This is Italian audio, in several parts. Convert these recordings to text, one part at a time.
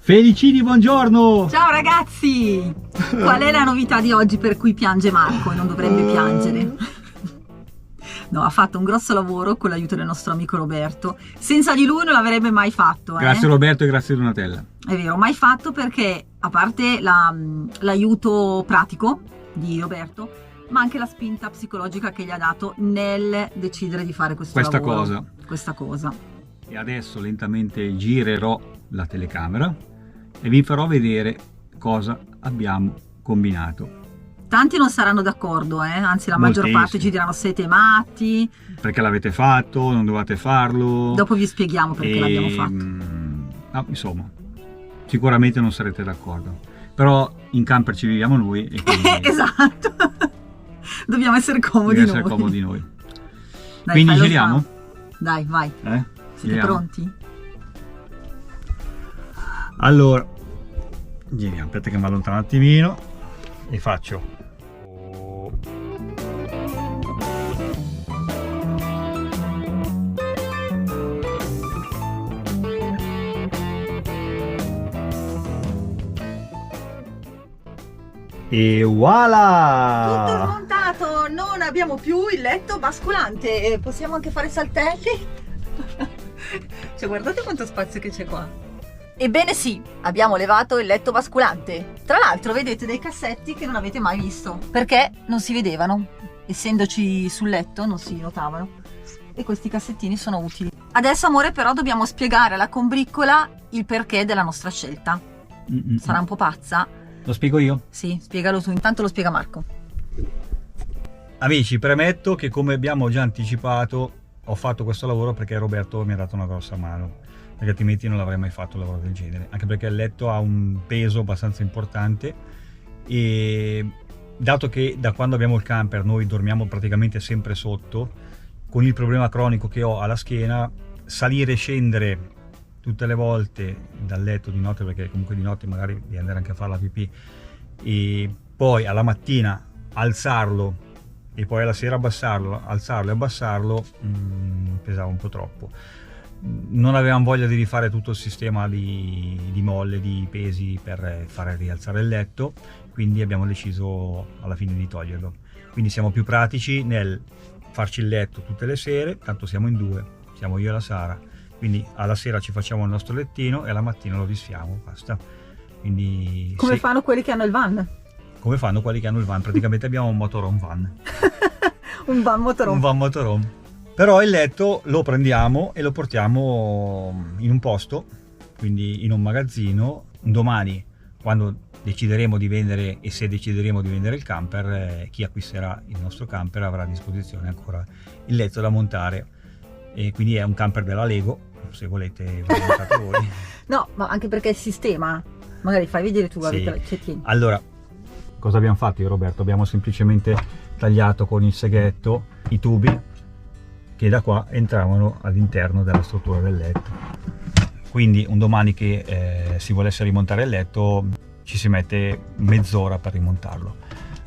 Felicini, buongiorno! Ciao ragazzi! Qual è la novità di oggi per cui piange Marco e non dovrebbe piangere? No, ha fatto un grosso lavoro con l'aiuto del nostro amico Roberto. Senza di lui non l'avrebbe mai fatto. Grazie Roberto e grazie Donatella. È vero, mai fatto perché, a parte l'aiuto pratico di Roberto, ma anche la spinta psicologica che gli ha dato nel decidere di fare questa cosa. E adesso lentamente girerò la telecamera e vi farò vedere cosa abbiamo combinato. Tanti non saranno d'accordo, anzi la maggior parte ci diranno siete matti. Perché l'avete fatto, non dovete farlo. Dopo vi spieghiamo perché l'abbiamo fatto. No, insomma, sicuramente non sarete d'accordo. Però in camper ci viviamo noi e quindi esatto. Dobbiamo essere comodi noi. Dai, quindi giriamo? Dai, vai. Siete pronti? Allora, giriamo, aspetta che mi allontano un attimino e faccio. E voilà! Tutto smontato, non abbiamo più il letto basculante, possiamo anche fare saltelli. Cioè, guardate quanto spazio che c'è qua. Ebbene sì, abbiamo levato il letto basculante. Tra l'altro vedete dei cassetti che non avete mai visto, perché non si vedevano, essendoci sul letto non si notavano. E questi cassettini sono utili. Adesso amore però dobbiamo spiegare alla combriccola il perché della nostra scelta. Sarà un po' pazza. Lo spiego io? Sì, spiegalo tu, intanto lo spiega Marco. Amici, premetto che come abbiamo già anticipato ho fatto questo lavoro perché Roberto mi ha dato una grossa mano, perché altrimenti non l'avrei mai fatto un lavoro del genere, anche perché il letto ha un peso abbastanza importante e dato che da quando abbiamo il camper noi dormiamo praticamente sempre sotto, con il problema cronico che ho alla schiena, salire e scendere tutte le volte dal letto di notte, perché comunque di notte magari devi andare anche a fare la pipì, e poi alla mattina alzarlo e poi alla sera alzarlo e abbassarlo, pesava un po' troppo. Non avevamo voglia di rifare tutto il sistema di molle, di pesi per fare rialzare il letto, quindi abbiamo deciso alla fine di toglierlo. Quindi siamo più pratici nel farci il letto tutte le sere, tanto siamo in due, siamo io e la Sara, quindi alla sera ci facciamo il nostro lettino e alla mattina lo disfiamo, basta. Quindi come fanno quelli che hanno il van? Come fanno quelli che hanno il van, praticamente abbiamo un motorhome van. Un van motorhome. Però il letto lo prendiamo e lo portiamo in un posto, quindi in un magazzino. Domani, quando decideremo di vendere e se decideremo di vendere il camper, chi acquisterà il nostro camper avrà a disposizione ancora il letto da montare. E quindi è un camper della Lego, se volete ve lo montate voi. No, ma anche perché il sistema, magari fai vedere tu, sì. Allora, cosa abbiamo fatto io e Roberto? Abbiamo semplicemente tagliato con il seghetto i tubi che da qua entravano all'interno della struttura del letto. Quindi un domani che si volesse rimontare il letto ci si mette mezz'ora per rimontarlo.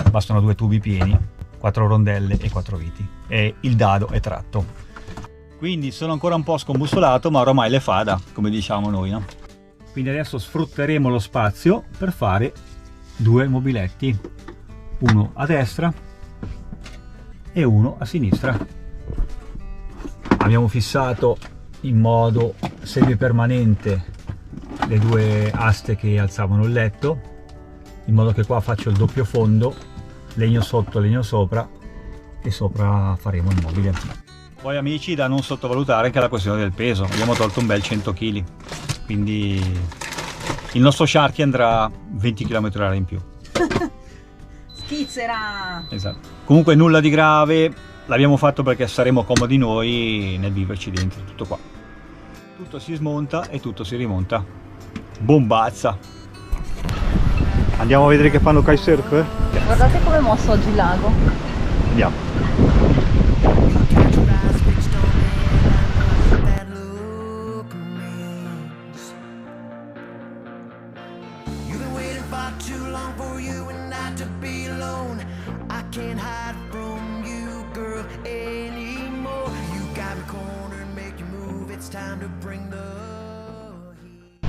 Bastano 2 tubi pieni, 4 rondelle e 4 viti e il dado è tratto. Quindi sono ancora un po' scombussolato, ma ormai le fada, come diciamo noi, no? Quindi adesso sfrutteremo lo spazio per fare 2 mobiletti, uno a destra e uno a sinistra. Abbiamo fissato in modo semipermanente le 2 aste che alzavano il letto, in modo che qua faccio il doppio fondo, legno sotto, legno sopra, e sopra faremo il mobile. Poi amici, da non sottovalutare anche la questione del peso, abbiamo tolto un bel 100 kg, quindi il nostro Sharky andrà 20 km/h in più. Schizzera! Esatto. Comunque nulla di grave, l'abbiamo fatto perché saremo comodi noi nel viverci dentro, tutto qua. Tutto si smonta e tutto si rimonta. Bombazza! Andiamo a vedere che fanno kitesurf? Guardate come è mosso oggi il lago. Andiamo.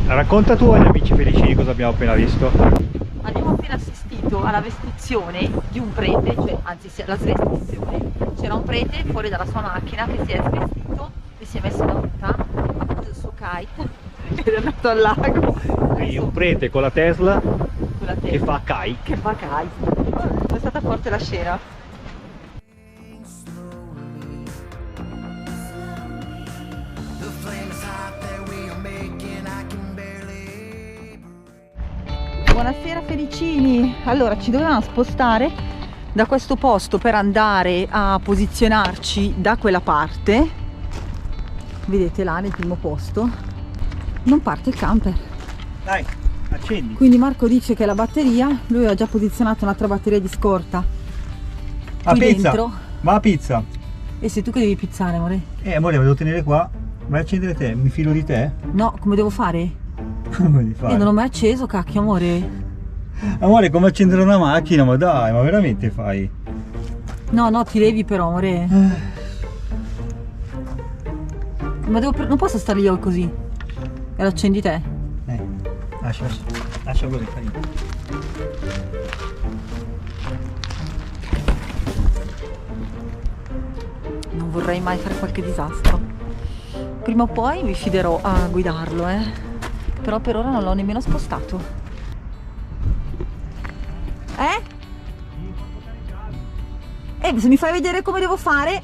Racconta tu agli amici felicini cosa abbiamo appena visto. Abbiamo appena assistito alla vestizione di un prete, cioè anzi la svestizione. C'era un prete fuori dalla sua macchina che si è svestito e si è messo da muta, ha preso il suo kite ed è andato al lago. Quindi un prete con la Tesla Con la che fa kite. Che fa kite. È stata forte la scena. Buonasera felicini! Allora ci dovevamo spostare da questo posto per andare a posizionarci da quella parte. Vedete là nel primo posto non parte il camper. Dai, accendi. Quindi Marco dice che la batteria, lui ha già posizionato un'altra batteria di scorta A qui pizza. dentro. Va a pizza. E sei tu che devi pizzare, amore? Amore, la devo tenere qua. Vai a accendere te, mi fido di te. No, come devo fare? Come di fare? Io non ho mai acceso, cacchio, amore. Amore, come accendere una macchina? Ma dai, ma veramente fai? No, ti levi però, amore. Ma non posso stare io così. E lo accendi te. Lascia così, carino. Non vorrei mai fare qualche disastro. Prima o poi mi fiderò a guidarlo, però per ora non l'ho nemmeno spostato. Se mi fai vedere come devo fare.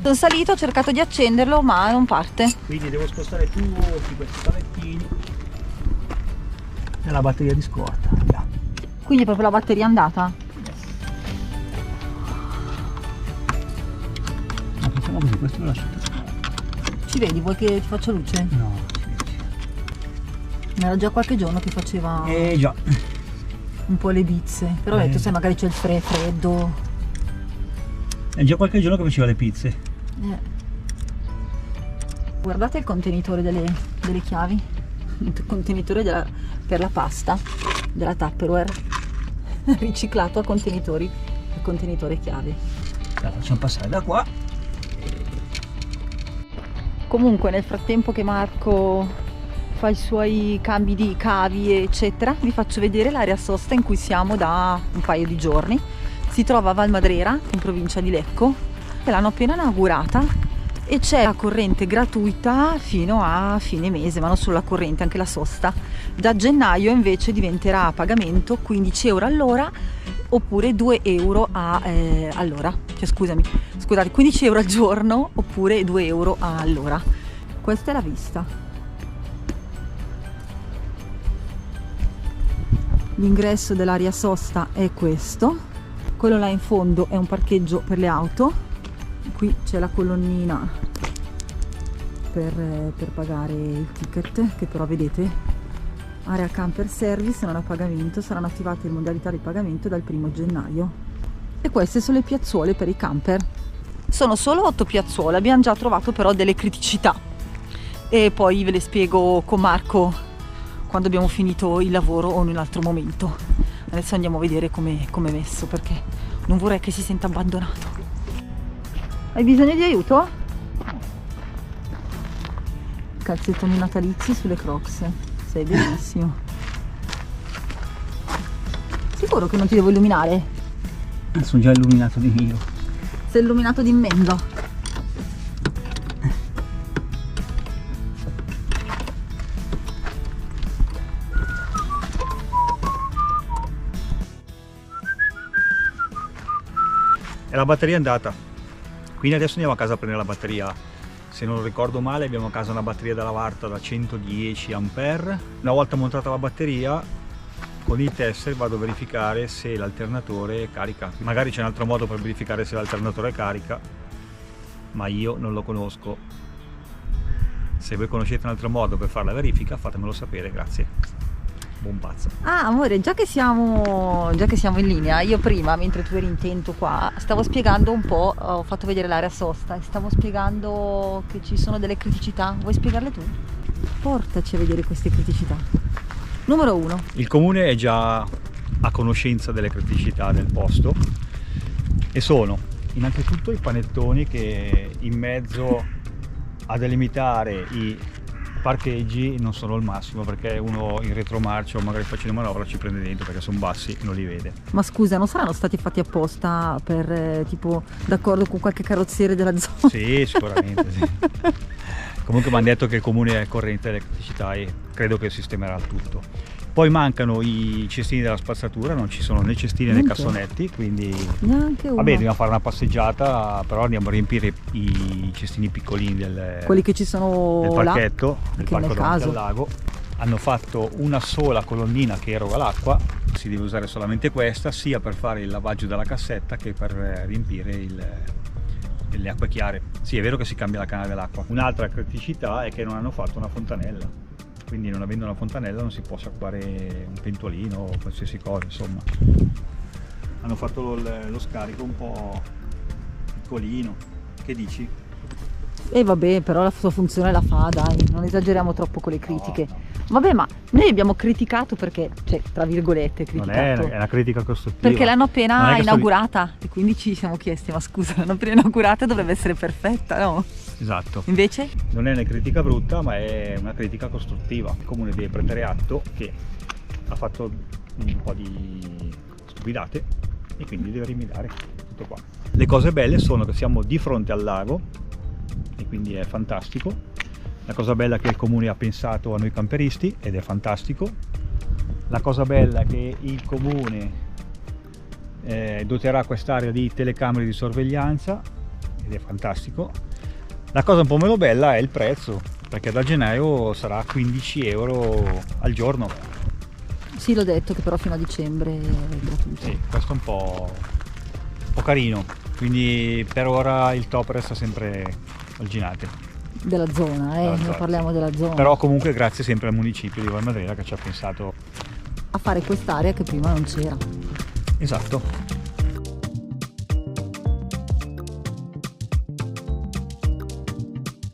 Sono salito, ho cercato di accenderlo ma non parte. Quindi devo spostare tutti questi cavettini nella batteria di scorta. Là. Quindi è proprio la batteria andata? Ma facciamo così, questo lo lascio tutto. Ci vedi, vuoi che ti faccia luce? No. Era già qualche giorno che faceva Già. un po' le bizze. Però ho detto, sai, magari c'è il freddo. È già qualche giorno che faceva le pizze. Guardate il contenitore delle chiavi. Il contenitore per la pasta della Tupperware riciclato a contenitori, il contenitore chiavi. La facciamo passare da qua. Comunque nel frattempo che Marco fa i suoi cambi di cavi eccetera, vi faccio vedere l'area sosta in cui siamo da un paio di giorni. Si trova a Valmadrera, in provincia di Lecco, e l'hanno appena inaugurata e c'è la corrente gratuita fino a fine mese, ma non solo la corrente, anche la sosta. Da gennaio invece diventerà a pagamento 15 euro all'ora oppure 2 euro all'ora. Cioè, scusate, 15 euro al giorno oppure 2 euro all'ora. Questa è la vista. L'ingresso dell'area sosta è questo. Quello là in fondo è un parcheggio per le auto. Qui c'è la colonnina per pagare il ticket, che però vedete, area camper service, non a pagamento, saranno attivate le modalità di pagamento dal 1° gennaio. E queste sono le piazzuole per i camper. Sono solo 8 piazzuole, abbiamo già trovato però delle criticità e poi ve le spiego con Marco quando abbiamo finito il lavoro o in un altro momento. Adesso andiamo a vedere come è messo, perché non vorrei che si senta abbandonato. Hai bisogno di aiuto? Calzettoni natalizi sulle Crocs. Sei bellissimo. Sicuro che non ti devo illuminare? Sono già illuminato di mio. Sei illuminato di immenso. E la batteria è andata. Quindi adesso andiamo a casa a prendere la batteria. Se non ricordo male abbiamo a casa una batteria da Lavarta da 110 A. Una volta montata la batteria, con il tester vado a verificare se l'alternatore carica. Magari c'è un altro modo per verificare se l'alternatore carica, ma io non lo conosco. Se voi conoscete un altro modo per fare la verifica, fatemelo sapere, grazie. Buon pazzo. Ah, amore, già che siamo in linea, io prima, mentre tu eri intento qua, stavo spiegando un po', ho fatto vedere l'area sosta e stavo spiegando che ci sono delle criticità. Vuoi spiegarle tu? Portaci a vedere queste criticità. Numero 1. Il comune è già a conoscenza delle criticità del posto e sono innanzitutto i panettoni che in mezzo a delimitare i parcheggi non sono il massimo, perché uno in retromarcia o magari facendo manovra ci prende dentro perché sono bassi e non li vede. Ma scusa, non saranno stati fatti apposta per tipo d'accordo con qualche carrozziere della zona? Sì, sicuramente sì. Comunque mi hanno detto che il comune è corrente elettricità e credo che sistemerà tutto. Poi mancano i cestini della spazzatura, non ci sono né cestini né cassonetti, quindi neanche uno. vabbè, dobbiamo fare una passeggiata, però andiamo a riempire i cestini piccolini quelli che ci sono del parchetto, là, del che parco nel davanti caso al lago. Hanno fatto una sola colonnina che eroga l'acqua, si deve usare solamente questa, sia per fare il lavaggio della cassetta che per riempire le acque chiare. Sì, è vero che si cambia la canale dell'acqua. Un'altra criticità è che non hanno fatto una fontanella, quindi non avendo una fontanella non si può sciacquare un pentolino o qualsiasi cosa, insomma. Hanno fatto lo scarico un po' piccolino. Che dici? E vabbè, però la sua funzione la fa, dai, non esageriamo troppo con le critiche. No. Vabbè, ma noi abbiamo criticato perché, cioè, tra virgolette, Non criticato. è una critica costruttiva. Perché l'hanno Non appena è che inaugurata e quindi ci siamo chiesti, ma scusa, l'hanno appena inaugurata e dovrebbe essere perfetta, no? Esatto. Invece? Non è una critica brutta, ma è una critica costruttiva. Il comune deve prendere atto che ha fatto un po' di stupidate e quindi deve rimediare. Tutto qua. Le cose belle sono che siamo di fronte al lago e quindi è fantastico. La cosa bella è che il comune ha pensato a noi camperisti ed è fantastico. La cosa bella è che il comune doterà quest'area di telecamere di sorveglianza ed è fantastico. La cosa un po' meno bella è il prezzo, perché da gennaio sarà 15 euro al giorno. Sì, l'ho detto che però fino a dicembre è gratuito. Sì, questo è un po' carino, quindi per ora il top resta sempre al Ginate. Della zona, Della noi zona, parliamo della zona. Però comunque grazie sempre al municipio di Valmadrera che ci ha pensato. A fare quest'area che prima non c'era. Esatto.